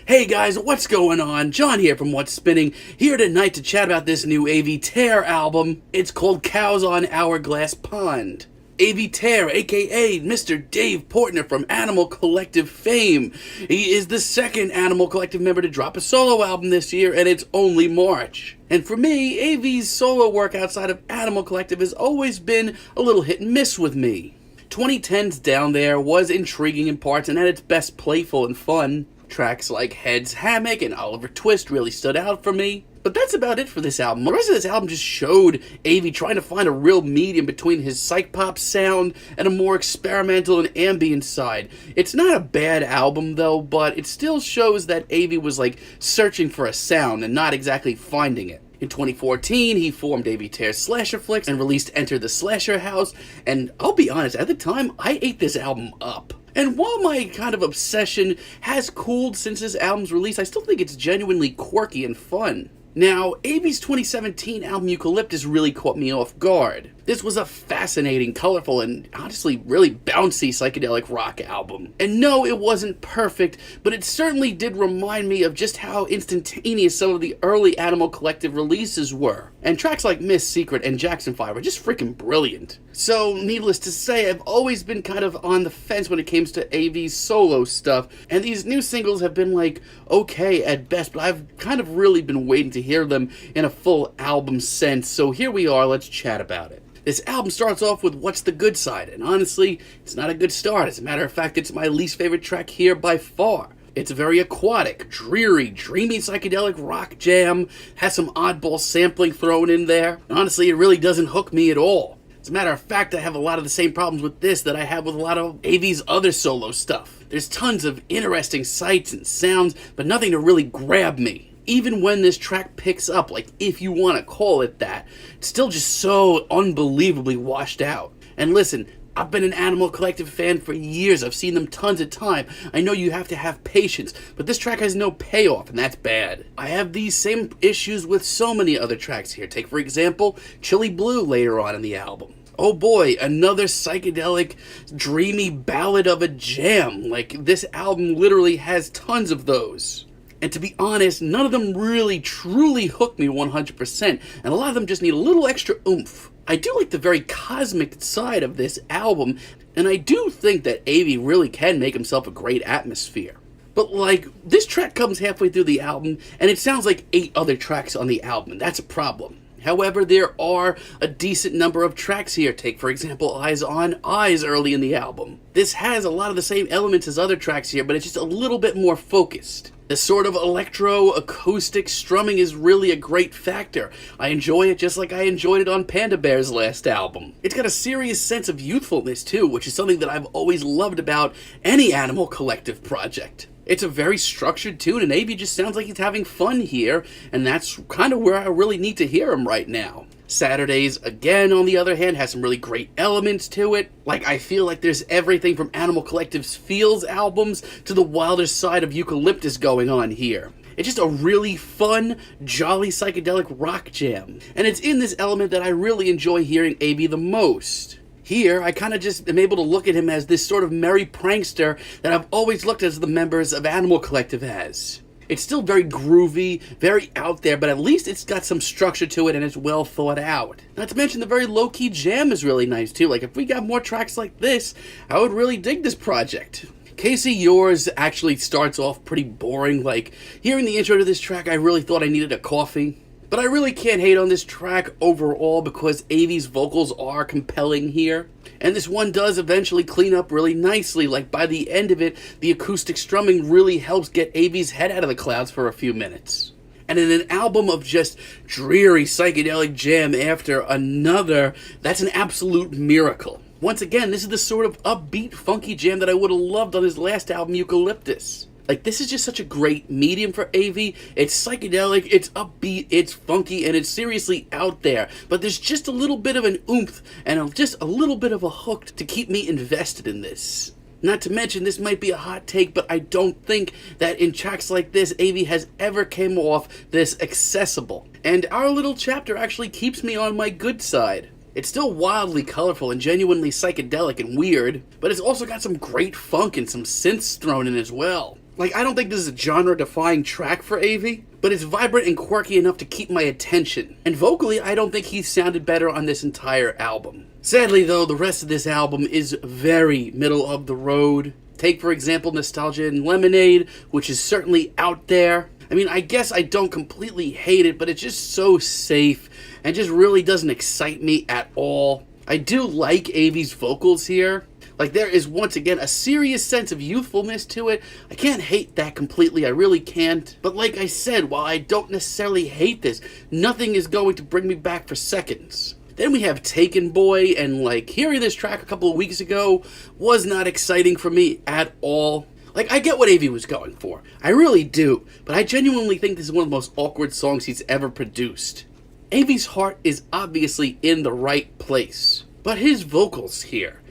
Hey guys, what's going on? John here from What's Spinning, here tonight to chat about this new Avey Tare album. It's called Cows on Hourglass Pond. Avey Tare, aka Mr. Dave Portner from Animal Collective fame. He is the second Animal Collective member to drop a solo album this year, and it's only March. And for me, Avey's solo work outside of Animal Collective has always been a little hit and miss with me. 2010's Down There was intriguing in parts and at its best playful and fun. Tracks like Head's Hammock and Oliver Twist really stood out for me. But that's about it for this album. The rest of this album just showed Avey trying to find a real medium between his psych pop sound and a more experimental and ambient side. It's not a bad album though, but it still shows that Avey was like searching for a sound and not exactly finding it. In 2014, he formed Avey Tare Slasher Flicks and released Enter the Slasher House, and I'll be honest, at the time, I ate this album up. And while my kind of obsession has cooled since this album's release, I still think it's genuinely quirky and fun. Now, Avey's 2017 album Eucalyptus really caught me off guard. This was a fascinating, colorful, and honestly really bouncy psychedelic rock album. And no, it wasn't perfect, but it certainly did remind me of just how instantaneous some of the early Animal Collective releases were. And tracks like Miss Secret and Jackson 5 are just freaking brilliant. So, needless to say, I've always been kind of on the fence when it comes to Avey's solo stuff, and these new singles have been like, okay at best, but I've kind of really been waiting to hear them in a full album sense, so here we are, let's chat about it. This album starts off with What's the Good Side, and honestly, it's not a good start. As a matter of fact, it's my least favorite track here by far. It's a very aquatic, dreary, dreamy psychedelic rock jam, has some oddball sampling thrown in there, and honestly, it really doesn't hook me at all. As a matter of fact, I have a lot of the same problems with this that I have with a lot of Avey's other solo stuff. There's tons of interesting sights and sounds, but nothing to really grab me. Even when this track picks up, like if you want to call it that, it's still just so unbelievably washed out. And listen, I've been an Animal Collective fan for years. I've seen them tons of time. I know you have to have patience, but this track has no payoff, and that's bad. I have these same issues with so many other tracks here. Take, for example, Chilly Blue later on in the album. Oh boy, another psychedelic, dreamy ballad of a jam. Like, this album literally has tons of those. And to be honest, none of them really truly hook me 100%, and a lot of them just need a little extra oomph. I do like the very cosmic side of this album, and I do think that Avey really can make himself a great atmosphere. But like, this track comes halfway through the album, and it sounds like 8 other tracks on the album, and that's a problem. However, there are a decent number of tracks here. Take, for example, Eyes on Eyes early in the album. This has a lot of the same elements as other tracks here, but it's just a little bit more focused. The sort of electro-acoustic strumming is really a great factor. I enjoy it just like I enjoyed it on Panda Bear's last album. It's got a serious sense of youthfulness too, which is something that I've always loved about any Animal Collective project. It's a very structured tune, and Avey just sounds like he's having fun here, and that's kind of where I really need to hear him right now. Saturdays, again, on the other hand, has some really great elements to it. Like, I feel like there's everything from Animal Collective's Feels albums to the wilder side of Eucalyptus going on here. It's just a really fun, jolly psychedelic rock jam. And it's in this element that I really enjoy hearing Avey the most. Here, I kind of just am able to look at him as this sort of merry prankster that I've always looked at the members of Animal Collective as. It's still very groovy, very out there, but at least it's got some structure to it and it's well thought out. Not to mention the very low-key jam is really nice too. Like, if we got more tracks like this, I would really dig this project. Casey Yours actually starts off pretty boring. Like, hearing the intro to this track, I really thought I needed a coffee. But I really can't hate on this track overall because Avey's vocals are compelling here. And this one does eventually clean up really nicely. Like, by the end of it, the acoustic strumming really helps get Avey's head out of the clouds for a few minutes. And in an album of just dreary psychedelic jam after another, that's an absolute miracle. Once again, this is the sort of upbeat, funky jam that I would have loved on his last album, Eucalyptus. Like, this is just such a great medium for Avey. It's psychedelic, it's upbeat, it's funky, and it's seriously out there. But there's just a little bit of an oomph and just a little bit of a hook to keep me invested in this. Not to mention, this might be a hot take, but I don't think that in tracks like this, Avey has ever came off this accessible. And our little chapter actually keeps me on my good side. It's still wildly colorful and genuinely psychedelic and weird, but it's also got some great funk and some synths thrown in as well. Like, I don't think this is a genre-defying track for Avey, but it's vibrant and quirky enough to keep my attention. And vocally, I don't think he sounded better on this entire album. Sadly, though, the rest of this album is very middle of the road. Take, for example, Nostalgia and Lemonade, which is certainly out there. I mean, I guess I don't completely hate it, but it's just so safe and just really doesn't excite me at all. I do like Avey's vocals here. Like, there is, once again, a serious sense of youthfulness to it. I can't hate that completely, I really can't. But like I said, while I don't necessarily hate this, nothing is going to bring me back for seconds. Then we have Taken Boy, and like, hearing this track a couple of weeks ago was not exciting for me at all. Like, I get what Avey was going for. I really do. But I genuinely think this is one of the most awkward songs he's ever produced. Avey's heart is obviously in the right place. But his vocals here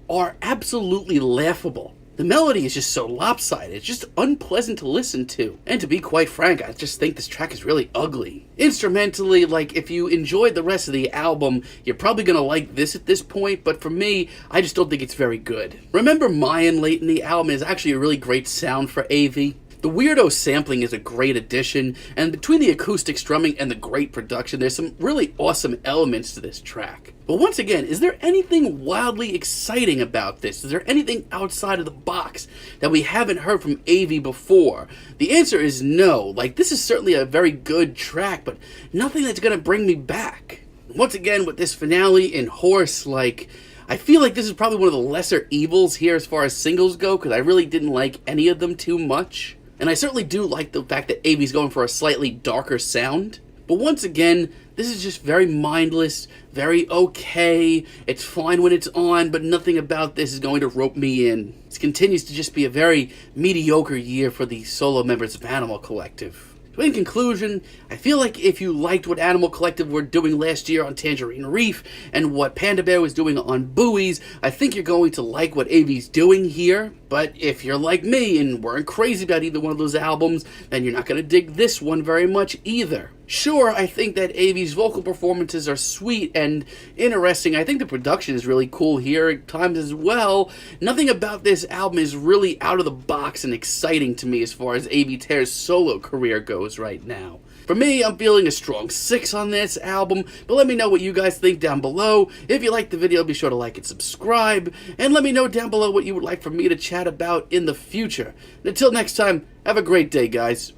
are absolutely laughable. The melody is just so lopsided, it's just unpleasant to listen to. And to be quite frank, I just think this track is really ugly. Instrumentally, like, if you enjoyed the rest of the album, you're probably gonna like this at this point, but for me, I just don't think it's very good. Remember Mayan late in the album is actually a really great sound for Avey. The weirdo sampling is a great addition, and between the acoustic strumming and the great production, there's some really awesome elements to this track. But once again, is there anything wildly exciting about this? Is there anything outside of the box that we haven't heard from Avey before? The answer is no. Like, this is certainly a very good track, but nothing that's gonna bring me back. Once again, with this finale in Horse, like, I feel like this is probably one of the lesser evils here as far as singles go, because I really didn't like any of them too much. And I certainly do like the fact that Avey's going for a slightly darker sound. But once again, this is just very mindless, very okay. It's fine when it's on, but nothing about this is going to rope me in. This continues to just be a very mediocre year for the solo members of Animal Collective. So in conclusion, I feel like if you liked what Animal Collective were doing last year on Tangerine Reef and what Panda Bear was doing on Buoys, I think you're going to like what Avey's doing here. But if you're like me and weren't crazy about either one of those albums, then you're not going to dig this one very much either. Sure, I think that Avey's vocal performances are sweet and interesting. I think the production is really cool here at times as well. Nothing about this album is really out of the box and exciting to me as far as Avey Tare's solo career goes right now. For me, I'm feeling a strong 6 on this album, but let me know what you guys think down below. If you liked the video, be sure to like and subscribe, and let me know down below what you would like for me to chat about in the future. And until next time, have a great day, guys.